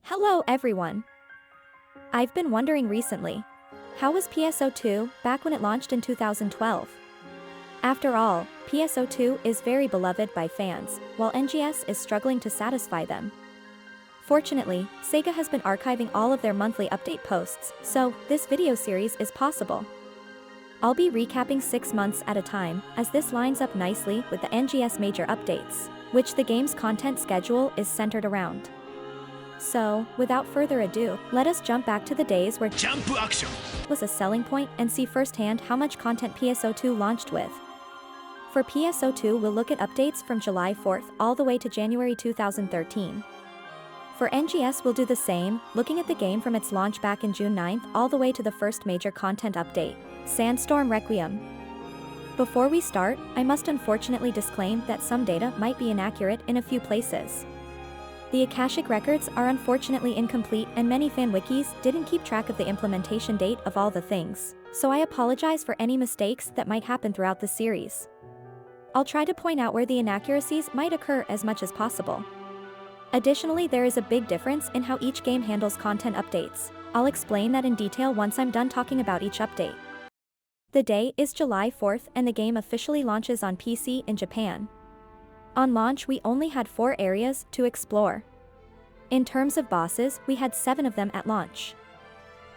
Hello everyone! I've been wondering recently, how was PSO2 back when it launched in 2012? After all, PSO2 is very beloved by fans, while NGS is struggling to satisfy them. Fortunately, Sega has been archiving all of their monthly update posts, so this video series is possible. I'll be recapping 6 months at a time, as this lines up nicely with the NGS major updates, which the game's content schedule is centered around. So, without further ado, let us jump back to the days where Jump action was a selling point and see firsthand how much content PSO2 launched with. For PSO2, we'll look at updates from July 4th all the way to January 2013. For NGS, we'll do the same, looking at the game from its launch back in June 9th all the way to the first major content update, Sandstorm Requiem. Before we start, I must unfortunately disclaim that some data might be inaccurate in a few places. The Akashic records are unfortunately incomplete and many fan wikis didn't keep track of the implementation date of all the things, so I apologize for any mistakes that might happen throughout the series. I'll try to point out where the inaccuracies might occur as much as possible. Additionally, there is a big difference in how each game handles content updates. I'll explain that in detail once I'm done talking about each update. The day is July 4th and the game officially launches on PC in Japan. On launch, we only had 4 areas to explore. In terms of bosses, we had 7 of them at launch.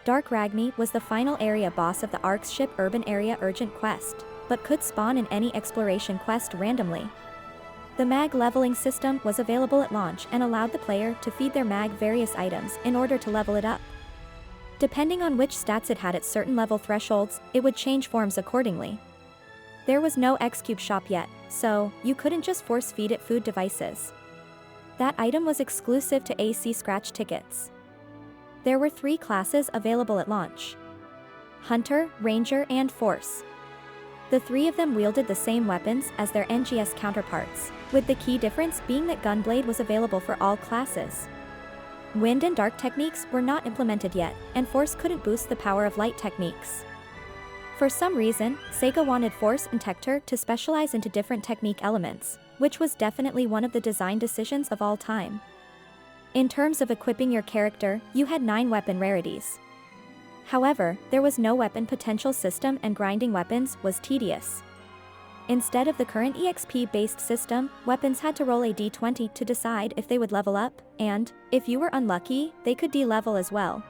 Dark Ragni was the final area boss of the ARC's Ship Urban Area Urgent Quest, but could spawn in any exploration quest randomly. The mag leveling system was available at launch and allowed the player to feed their mag various items in order to level it up. Depending on which stats it had at certain level thresholds, it would change forms accordingly. There was no X-Cube shop yet, so you couldn't just force-feed it food devices. That item was exclusive to AC scratch tickets. There were 3 classes available at launch: Hunter, Ranger, and Force. The 3 of them wielded the same weapons as their NGS counterparts, with the key difference being that Gunblade was available for all classes. Wind and Dark techniques were not implemented yet, and Force couldn't boost the power of Light techniques. For some reason, Sega wanted Force and Tector to specialize into different technique elements, which was definitely one of the design decisions of all time. In terms of equipping your character, you had 9 weapon rarities. However, there was no weapon potential system and grinding weapons was tedious. Instead of the current EXP-based system, weapons had to roll a d20 to decide if they would level up, and, if you were unlucky, they could de-level as well.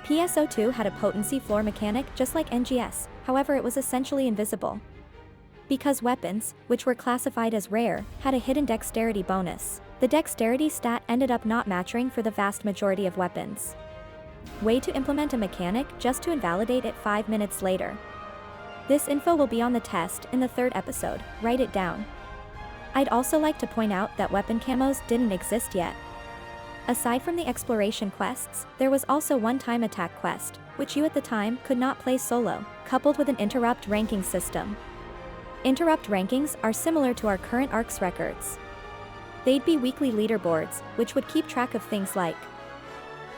PSO2 had a potency floor mechanic just like NGS, however it was essentially invisible. Because weapons, which were classified as rare, had a hidden dexterity bonus, the dexterity stat ended up not matching for the vast majority of weapons. Way to implement a mechanic just to invalidate it 5 minutes later. This info will be on the test in the 3rd episode, write it down. I'd also like to point out that weapon camos didn't exist yet. Aside from the exploration quests, there was also one time attack quest, which you at the time could not play solo, coupled with an interrupt ranking system. Interrupt rankings are similar to our current ARC's records. They'd be weekly leaderboards, which would keep track of things like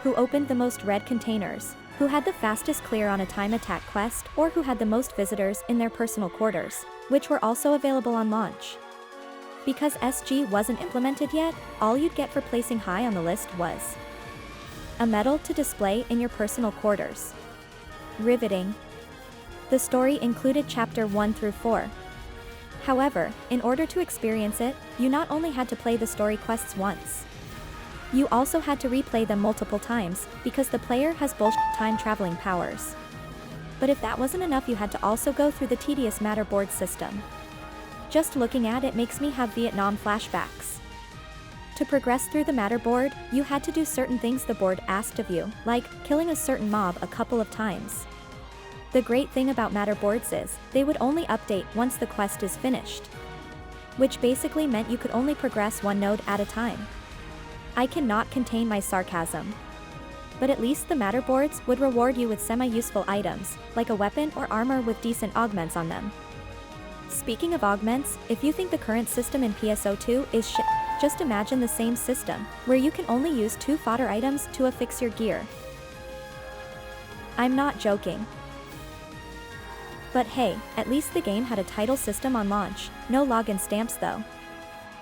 who opened the most red containers, who had the fastest clear on a time attack quest, or who had the most visitors in their personal quarters, which were also available on launch. Because SG wasn't implemented yet, all you'd get for placing high on the list was a medal to display in your personal quarters. Riveting. The story included Chapter 1 through 4. However, in order to experience it, you not only had to play the story quests once. You also had to replay them multiple times, because the player has bullshit time-traveling powers. But if that wasn't enough, you had to also go through the tedious Matterboard system. Just looking at it makes me have Vietnam flashbacks. To progress through the Matterboard, you had to do certain things the board asked of you, like killing a certain mob a couple of times. The great thing about Matterboards is, they would only update once the quest is finished. Which basically meant you could only progress one node at a time. I cannot contain my sarcasm. But at least the Matterboards would reward you with semi-useful items, like a weapon or armor with decent augments on them. Speaking of augments, if you think the current system in PSO2 is shit, just imagine the same system, where you can only use 2 fodder items to affix your gear. I'm not joking. But hey, at least the game had a title system on launch, no login stamps though.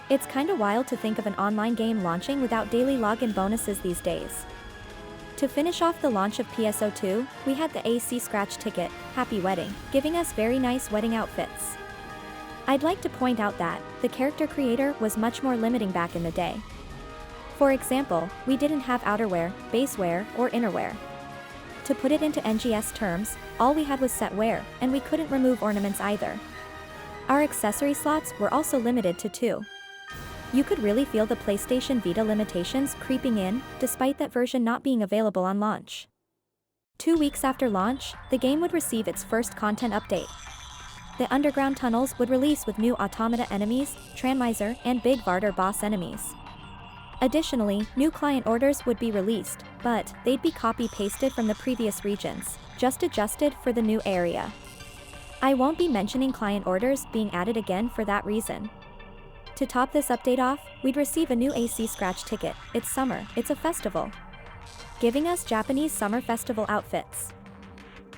It's kinda wild to think of an online game launching without daily login bonuses these days. To finish off the launch of PSO2, we had the AC Scratch ticket, Happy Wedding, giving us very nice wedding outfits. I'd like to point out that the character creator was much more limiting back in the day. For example, we didn't have outerwear, basewear, or innerwear. To put it into NGS terms, all we had was set wear, and we couldn't remove ornaments either. Our accessory slots were also limited to 2. You could really feel the PlayStation Vita limitations creeping in, despite that version not being available on launch. 2 weeks after launch, the game would receive its first content update. The underground tunnels would release with new automata enemies, Tranmizer, and Big Varder boss enemies. Additionally, new client orders would be released, but they'd be copy-pasted from the previous regions, just adjusted for the new area. I won't be mentioning client orders being added again for that reason. To top this update off, we'd receive a new AC Scratch ticket. It's summer, it's a festival, giving us Japanese summer festival outfits.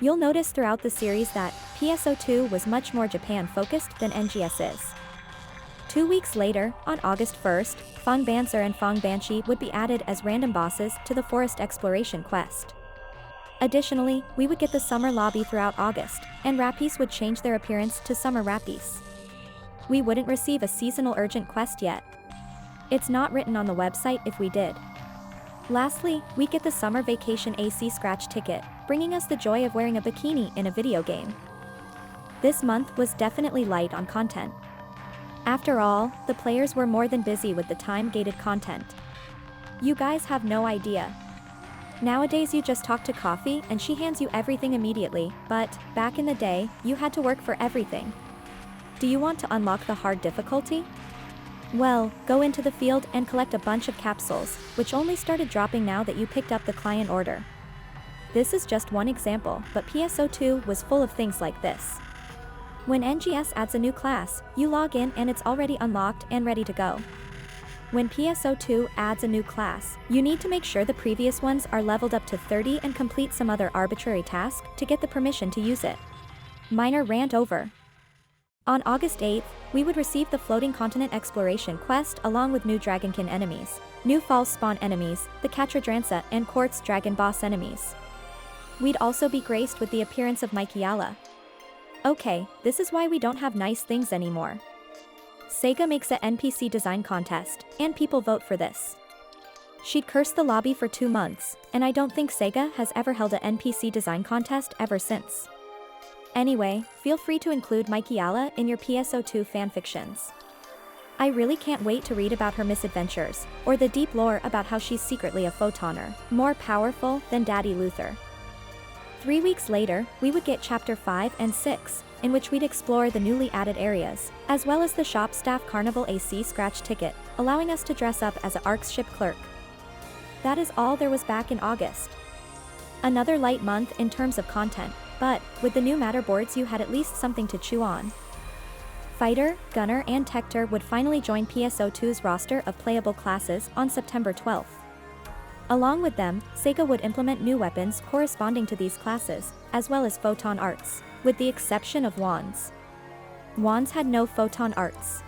You'll notice throughout the series that PSO2 was much more Japan-focused than NGS is. 2 weeks later, on August 1st, Fong Banser and Fong Banshee would be added as random bosses to the Forest Exploration quest. Additionally, we would get the Summer Lobby throughout August, and Rappies would change their appearance to Summer Rappies. We wouldn't receive a seasonal urgent quest yet. It's not written on the website if we did. Lastly, we get the Summer Vacation AC Scratch ticket, bringing us the joy of wearing a bikini in a video game. This month was definitely light on content. After all, the players were more than busy with the time-gated content. You guys have no idea. Nowadays you just talk to Coffee and she hands you everything immediately, but back in the day, you had to work for everything. Do you want to unlock the hard difficulty? Well, go into the field and collect a bunch of capsules, which only started dropping now that you picked up the client order. This is just one example, but PSO2 was full of things like this. When NGS adds a new class, you log in and it's already unlocked and ready to go. When PSO2 adds a new class, you need to make sure the previous ones are leveled up to 30 and complete some other arbitrary task to get the permission to use it. Minor rant over. On August 8th, we would receive the Floating Continent Exploration quest along with new Dragonkin enemies, new False Spawn enemies, the Catradransa and Quartz Dragon boss enemies. We'd also be graced with the appearance of Michaela. Okay, this is why we don't have nice things anymore. Sega makes a NPC design contest, and people vote for this. She'd cursed the lobby for 2 months, and I don't think Sega has ever held a NPC design contest ever since. Anyway, feel free to include Michaela in your PSO2 fanfictions. I really can't wait to read about her misadventures, or the deep lore about how she's secretly a photoner, more powerful than Daddy Luther. 3 weeks later, we would get Chapter 5 and 6, in which we'd explore the newly added areas, as well as the shop staff Carnival AC Scratch ticket, allowing us to dress up as a ARX ship clerk. That is all there was back in August. Another light month in terms of content, but with the new matter boards you had at least something to chew on. Fighter, Gunner and Tector would finally join PSO2's roster of playable classes on September 12th. Along with them, Sega would implement new weapons corresponding to these classes, as well as photon arts, with the exception of wands. Wands had no photon arts.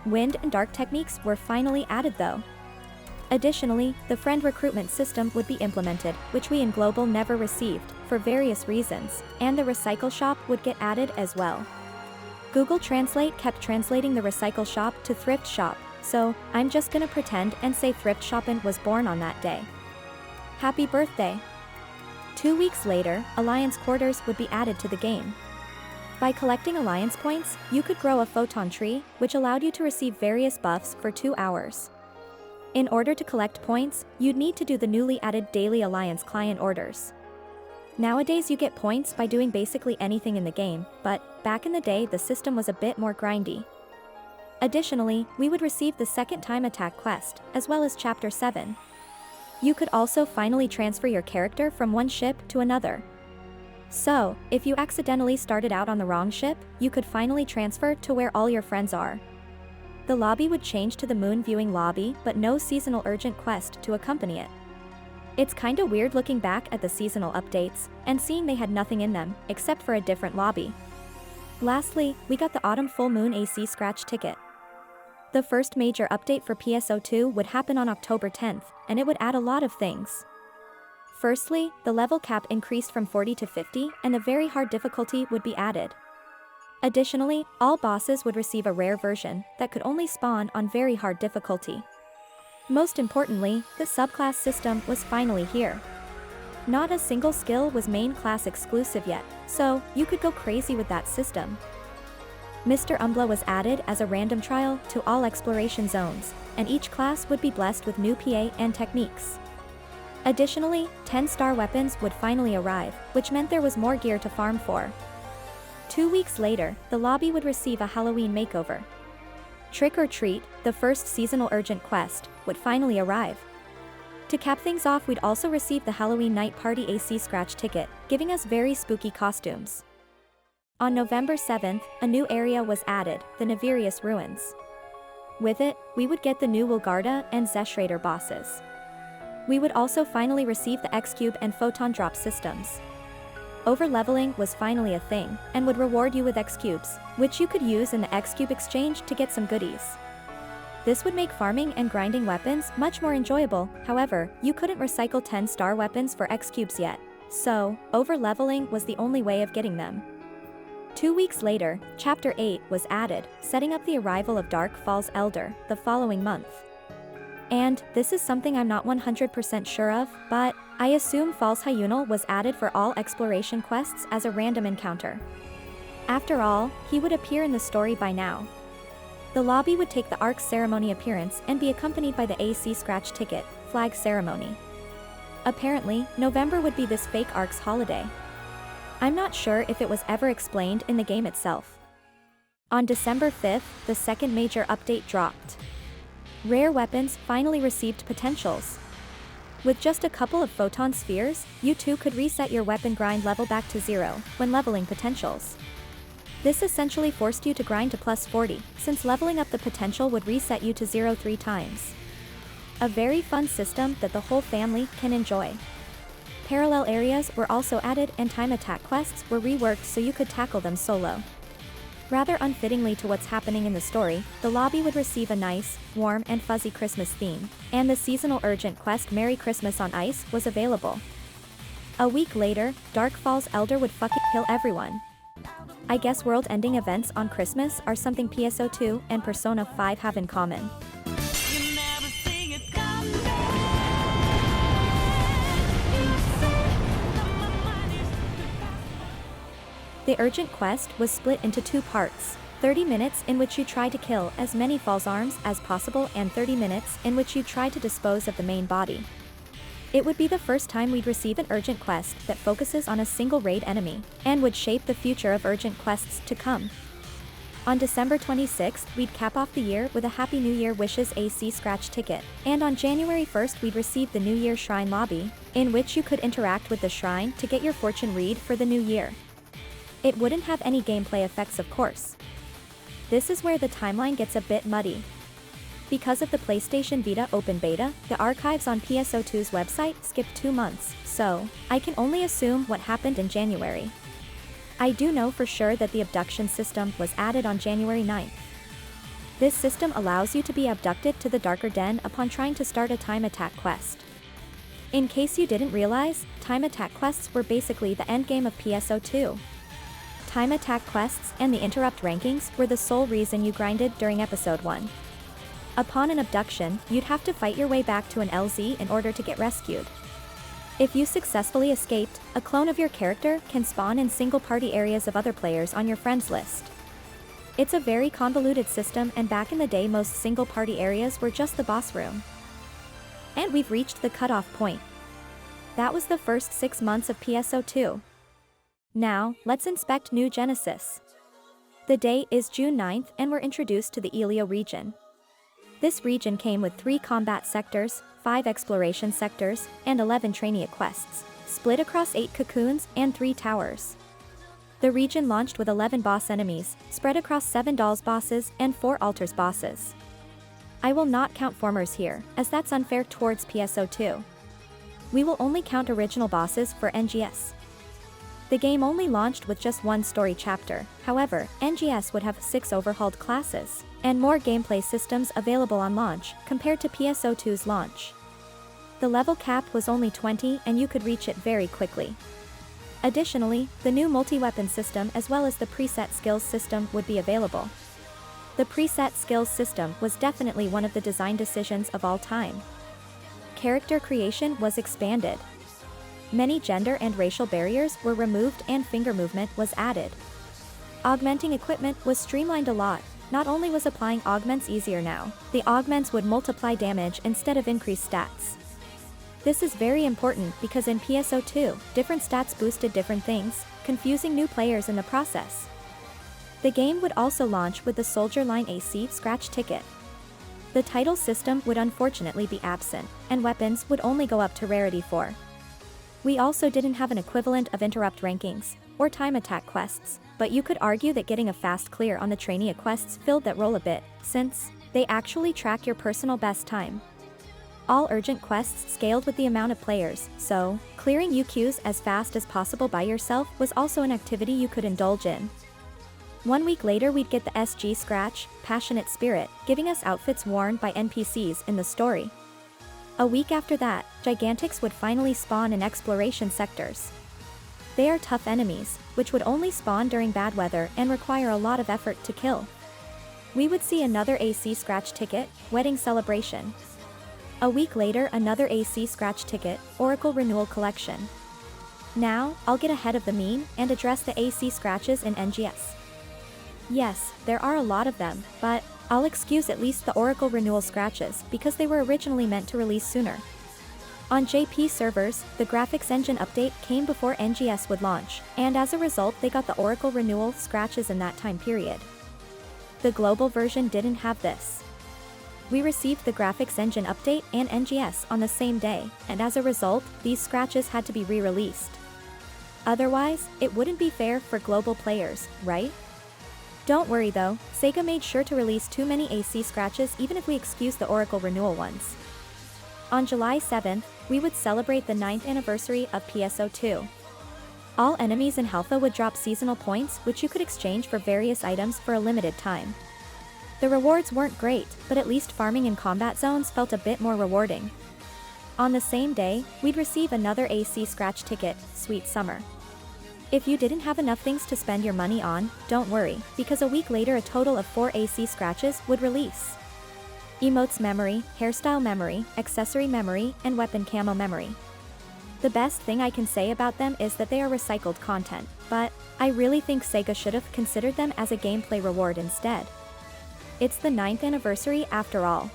Wind and dark techniques were finally added though. Additionally, the friend recruitment system would be implemented, which we in Global never received, for various reasons, and the recycle shop would get added as well. Google Translate kept translating the recycle shop to thrift shop, so I'm just gonna pretend and say thrift shoppin' was born on that day. Happy birthday! 2 weeks later, Alliance Quarters would be added to the game. By collecting Alliance points, you could grow a photon tree, which allowed you to receive various buffs for 2 hours. In order to collect points, you'd need to do the newly added Daily Alliance client orders. Nowadays you get points by doing basically anything in the game, but back in the day the system was a bit more grindy. Additionally, we would receive the second time attack quest, as well as Chapter 7. You could also finally transfer your character from one ship to another. So, if you accidentally started out on the wrong ship, you could finally transfer to where all your friends are. The lobby would change to the moon viewing lobby, but no seasonal urgent quest to accompany it. It's kinda weird looking back at the seasonal updates, and seeing they had nothing in them, except for a different lobby. Lastly, we got the autumn full moon AC Scratch ticket. The first major update for PSO2 would happen on October 10th, and it would add a lot of things. Firstly, the level cap increased from 40 to 50, and the very hard difficulty would be added. Additionally, all bosses would receive a rare version that could only spawn on very hard difficulty. Most importantly, the subclass system was finally here. Not a single skill was main class exclusive yet, so you could go crazy with that system. Mr. Umbla was added as a random trial to all exploration zones, and each class would be blessed with new PA and techniques. Additionally, 10-star weapons would finally arrive, which meant there was more gear to farm for. 2 weeks later, the lobby would receive a Halloween makeover. Trick or Treat, the first seasonal urgent quest, would finally arrive. To cap things off, we'd also receive the Halloween Night Party AC scratch ticket, giving us very spooky costumes. On November 7th, a new area was added, the Nefarious Ruins. With it, we would get the new Wilgarda and Zeshrader bosses. We would also finally receive the X-Cube and Photon Drop systems. Overleveling was finally a thing, and would reward you with X-Cubes, which you could use in the X-Cube exchange to get some goodies. This would make farming and grinding weapons much more enjoyable. However, you couldn't recycle 10-star weapons for X-Cubes yet, so overleveling was the only way of getting them. 2 weeks later, Chapter 8 was added, setting up the arrival of Dark Falls Elder the following month. And this is something I'm not 100% sure of, but I assume Falls Hyunal was added for all exploration quests as a random encounter. After all, he would appear in the story by now. The lobby would take the Arc Ceremony appearance and be accompanied by the AC Scratch ticket, Flag Ceremony. Apparently, November would be this fake Arc's holiday. I'm not sure if it was ever explained in the game itself. On December 5th, the second major update dropped. Rare weapons finally received potentials. With just a couple of photon spheres, you too could reset your weapon grind level back to 0 when leveling potentials. This essentially forced you to grind to plus 40, since leveling up the potential would reset you to 0 3 times. A very fun system that the whole family can enjoy. Parallel areas were also added and time attack quests were reworked so you could tackle them solo. Rather unfittingly to what's happening in the story, the lobby would receive a nice, warm and fuzzy Christmas theme, and the seasonal urgent quest Merry Christmas on Ice was available. A week later, Dark Falls Elder would fucking kill everyone. I guess world-ending events on Christmas are something PSO2 and Persona 5 have in common. The urgent quest was split into 2 parts, 30 minutes in which you try to kill as many false arms as possible and 30 minutes in which you try to dispose of the main body. It would be the first time we'd receive an urgent quest that focuses on a single raid enemy, and would shape the future of urgent quests to come. On December 26th, we'd cap off the year with a Happy New Year Wishes AC Scratch ticket, and on January 1st we'd receive the New Year Shrine lobby, in which you could interact with the shrine to get your fortune read for the new year. It wouldn't have any gameplay effects, of course. This is where the timeline gets a bit muddy. Because of the PlayStation Vita open beta, the archives on PSO2's website skipped 2 months, so I can only assume what happened in January. I do know for sure that the abduction system was added on January 9th. This system allows you to be abducted to the Darker Den upon trying to start a time attack quest. In case you didn't realize, time attack quests were basically the endgame of PSO2. Time attack quests and the interrupt rankings were the sole reason you grinded during episode 1. Upon an abduction, you'd have to fight your way back to an LZ in order to get rescued. If you successfully escaped, a clone of your character can spawn in single-party areas of other players on your friends list. It's a very convoluted system, and back in the day most single-party areas were just the boss room. And we've reached the cutoff point. That was the first 6 months of PSO2. Now, let's inspect New Genesis. The day is June 9th and we're introduced to the Elio region. This region came with 3 combat sectors, 5 exploration sectors, and 11 trainee quests, split across 8 cocoons and 3 towers. The region launched with 11 boss enemies, spread across 7 dolls bosses and 4 altars bosses. I will not count formers here, as that's unfair towards PSO2. We will only count original bosses for NGS. The game only launched with just one story chapter. However, NGS would have 6 overhauled classes and more gameplay systems available on launch compared to PSO2's launch. The level cap was only 20 and you could reach it very quickly. Additionally, the new multi-weapon system as well as the preset skills system would be available. The preset skills system was definitely one of the design decisions of all time. Character creation was expanded. Many gender and racial barriers were removed and finger movement was added. Augmenting equipment was streamlined a lot. Not only was applying augments easier now, the augments would multiply damage instead of increase stats. This is very important because in PSO2, different stats boosted different things, confusing new players in the process. The game would also launch with the Soldier Line AC scratch ticket. The title system would unfortunately be absent, and weapons would only go up to rarity 4. We also didn't have an equivalent of interrupt rankings, or time attack quests, but you could argue that getting a fast clear on the trainee quests filled that role a bit, since they actually track your personal best time. All urgent quests scaled with the amount of players, so clearing UQs as fast as possible by yourself was also an activity you could indulge in. 1 week later we'd get the SG Scratch, Passionate Spirit, giving us outfits worn by NPCs in the story. A week after that, Gigantics would finally spawn in exploration sectors. They are tough enemies, which would only spawn during bad weather and require a lot of effort to kill. We would see another AC Scratch ticket, Wedding Celebration. A week later another AC Scratch ticket, Oracle Renewal Collection. Now, I'll get ahead of the meme and address the AC Scratches in NGS. Yes, there are a lot of them, but I'll excuse at least the Oracle Renewal Scratches because they were originally meant to release sooner. On JP servers, the graphics engine update came before NGS would launch, and as a result they got the Oracle Renewal Scratches in that time period. The global version didn't have this. We received the graphics engine update and NGS on the same day, and as a result, these scratches had to be re-released. Otherwise, it wouldn't be fair for global players, right? Don't worry though, Sega made sure to release too many AC scratches even if we excuse the Oracle Renewal ones. On July 7th, we would celebrate the 9th anniversary of PSO2. All enemies in Alpha would drop seasonal points which you could exchange for various items for a limited time. The rewards weren't great, but at least farming in combat zones felt a bit more rewarding. On the same day, we'd receive another AC Scratch ticket, Sweet Summer. If you didn't have enough things to spend your money on, don't worry, because a week later a total of 4 AC Scratches would release. Emotes Memory, Hairstyle Memory, Accessory Memory, and Weapon Camo Memory. The best thing I can say about them is that they are recycled content, but I really think Sega should have considered them as a gameplay reward instead. It's the 9th anniversary after all.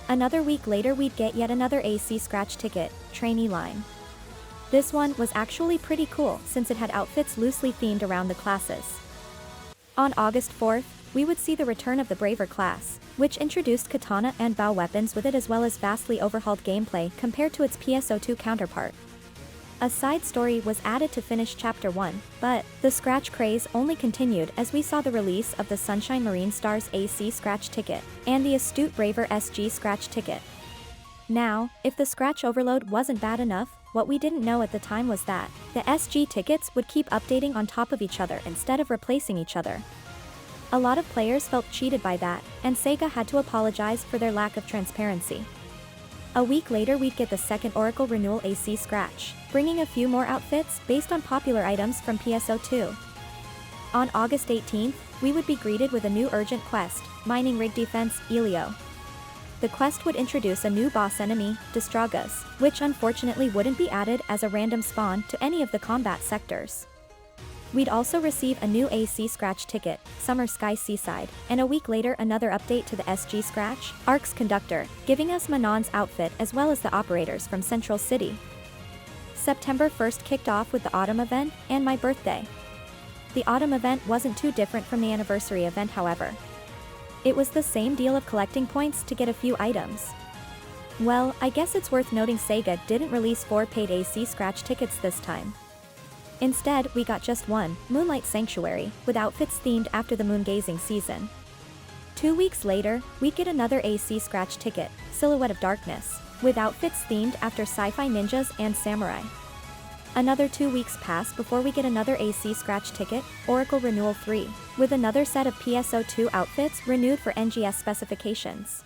Another week later we'd get yet another AC Scratch ticket, Trainee Line. This one was actually pretty cool since it had outfits loosely themed around the classes. On August 4th, we would see the return of the Braver class, which introduced katana and bow weapons with it as well as vastly overhauled gameplay compared to its PSO2 counterpart. A side story was added to finish Chapter 1, but the Scratch craze only continued as we saw the release of the Sunshine Marine Stars AC Scratch ticket, and the Astute Braver SG Scratch ticket. Now, if the Scratch overload wasn't bad enough, what we didn't know at the time was that the SG tickets would keep updating on top of each other instead of replacing each other. A lot of players felt cheated by that, and Sega had to apologize for their lack of transparency. A week later we'd get the second Oracle Renewal AC Scratch, bringing a few more outfits based on popular items from PSO2. On August 18th, we would be greeted with a new urgent quest, Mining Rig Defense, Elio. The quest would introduce a new boss enemy, Distragas, which unfortunately wouldn't be added as a random spawn to any of the combat sectors. We'd also receive a new AC Scratch ticket, Summer Sky Seaside, and a week later another update to the SG Scratch, Ark's Conductor, giving us Manon's outfit as well as the operators from Central City. September 1st kicked off with the Autumn event, and my birthday. The Autumn event wasn't too different from the Anniversary event however. It was the same deal of collecting points to get a few items. Well, I guess it's worth noting Sega didn't release 4 paid AC Scratch tickets this time. Instead, we got just one, Moonlight Sanctuary, with outfits themed after the moon-gazing season. 2 weeks later, we'd get another AC Scratch ticket, Silhouette of Darkness, with outfits themed after sci-fi ninjas and samurai. Another 2 weeks pass before we get another AC scratch ticket, Oracle Renewal 3, with another set of PSO2 outfits renewed for NGS specifications.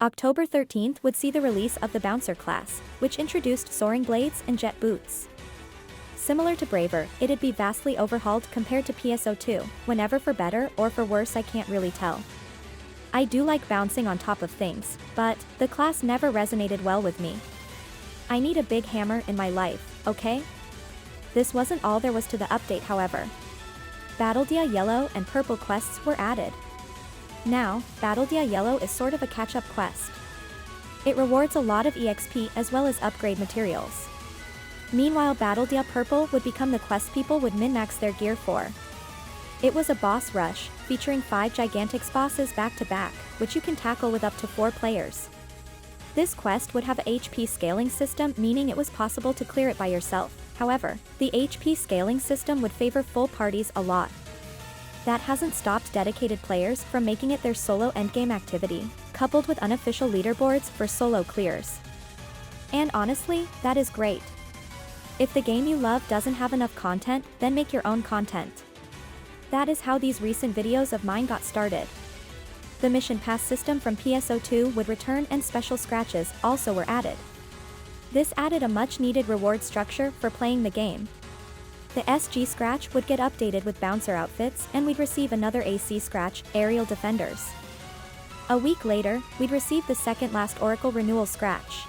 October 13th would see the release of the Bouncer class, which introduced soaring blades and jet boots. Similar to Braver, it'd be vastly overhauled compared to PSO2, whenever for better or for worse I can't really tell. I do like bouncing on top of things, but the class never resonated well with me. I need a big hammer in my life, okay? This wasn't all there was to the update however. Battledia Yellow and Purple quests were added. Now, Battledia Yellow is sort of a catch-up quest. It rewards a lot of EXP as well as upgrade materials. Meanwhile Battledia Purple would become the quest people would min-max their gear for. It was a boss rush, featuring 5 gigantic bosses back-to-back, which you can tackle with up to 4 players. This quest would have a HP scaling system, meaning it was possible to clear it by yourself. However, the HP scaling system would favor full parties a lot. That hasn't stopped dedicated players from making it their solo endgame activity, coupled with unofficial leaderboards for solo clears. And honestly, that is great. If the game you love doesn't have enough content, then make your own content. That is how these recent videos of mine got started. The Mission Pass system from PSO2 would return and special scratches also were added. This added a much-needed reward structure for playing the game. The SG Scratch would get updated with Bouncer outfits and we'd receive another AC Scratch, Aerial Defenders. A week later, we'd receive the second last Oracle Renewal Scratch.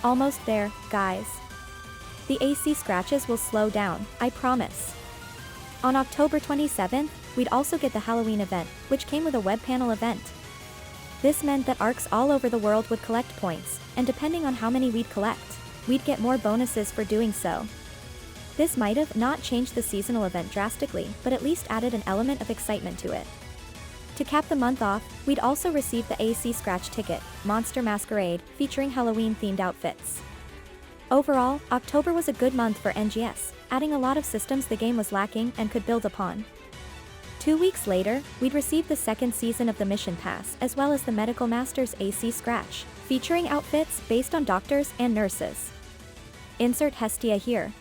Almost there, guys. The AC Scratches will slow down, I promise. On October 27th, we'd also get the Halloween event, which came with a web panel event. This meant that ARCs all over the world would collect points, and depending on how many we'd collect, we'd get more bonuses for doing so. This might have not changed the seasonal event drastically, but at least added an element of excitement to it. To cap the month off, we'd also receive the AC Scratch ticket, Monster Masquerade, featuring Halloween-themed outfits. Overall, October was a good month for NGS, adding a lot of systems the game was lacking and could build upon. 2 weeks later, we'd receive the second season of the Mission Pass as well as the Medical Masters AC Scratch, featuring outfits based on doctors and nurses. Insert Hestia here.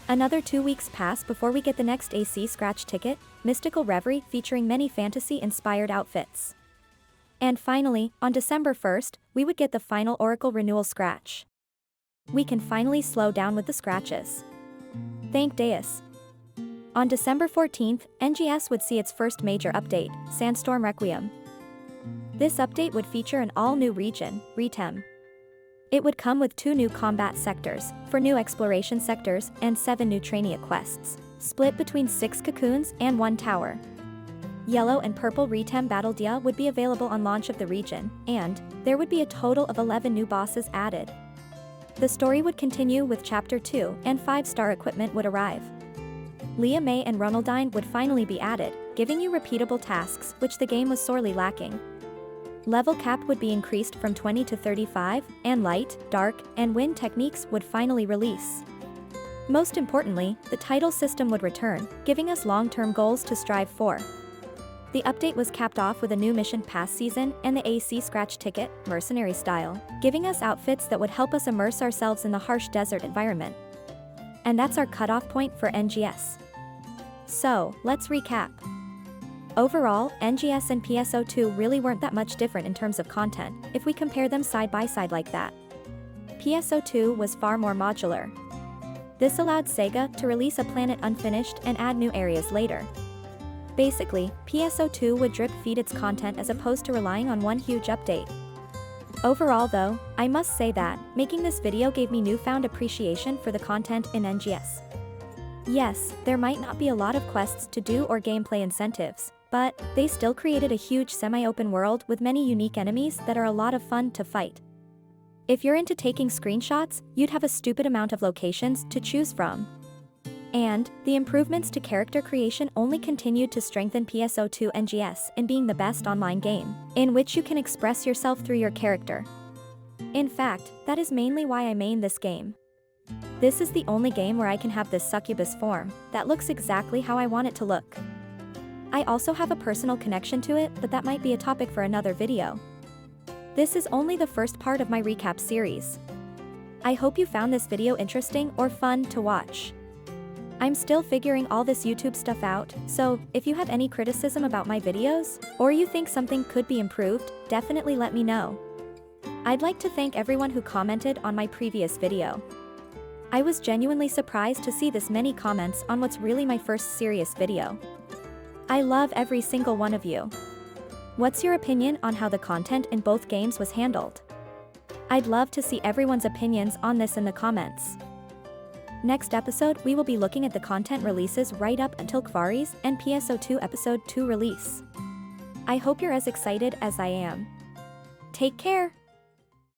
Another 2 weeks pass before we get the next AC Scratch ticket, Mystical Reverie featuring many fantasy-inspired outfits. And finally, on December 1st, we would get the final Oracle Renewal Scratch. We can finally slow down with the scratches. Thank Deus. On December 14th, NGS would see its first major update, Sandstorm Requiem. This update would feature an all-new region, Retem. It would come with 2 new combat sectors, 4 new exploration sectors, and 7 new Trainia quests, split between 6 cocoons and 1 tower. Yellow and Purple Retem Battledia would be available on launch of the region, and there would be a total of 11 new bosses added. The story would continue with Chapter 2, and 5-star equipment would arrive. Leah May and Ronaldine would finally be added, giving you repeatable tasks, which the game was sorely lacking. Level cap would be increased from 20 to 35, and light, dark, and wind techniques would finally release. Most importantly, the title system would return, giving us long-term goals to strive for. The update was capped off with a new Mission Pass season and the AC Scratch ticket, Mercenary style, giving us outfits that would help us immerse ourselves in the harsh desert environment. And that's our cutoff point for NGS. So, let's recap. Overall, NGS and PSO2 really weren't that much different in terms of content, if we compare them side by side like that. PSO2 was far more modular. This allowed Sega to release a planet unfinished and add new areas later. Basically, PSO2 would drip-feed its content as opposed to relying on one huge update. Overall though, I must say that, making this video gave me newfound appreciation for the content in NGS. Yes, there might not be a lot of quests to do or gameplay incentives, but they still created a huge semi-open world with many unique enemies that are a lot of fun to fight. If you're into taking screenshots, you'd have a stupid amount of locations to choose from. And the improvements to character creation only continued to strengthen PSO2 NGS in being the best online game, in which you can express yourself through your character. In fact, that is mainly why I main this game. This is the only game where I can have this succubus form that looks exactly how I want it to look. I also have a personal connection to it, but that might be a topic for another video. This is only the first part of my recap series. I hope you found this video interesting or fun to watch. I'm still figuring all this YouTube stuff out, so if you have any criticism about my videos, or you think something could be improved, definitely let me know. I'd like to thank everyone who commented on my previous video. I was genuinely surprised to see this many comments on what's really my first serious video. I love every single one of you. What's your opinion on how the content in both games was handled? I'd love to see everyone's opinions on this in the comments. Next episode, we will be looking at the content releases right up until Kvari's and PSO2 Episode 2 release. I hope you're as excited as I am. Take care!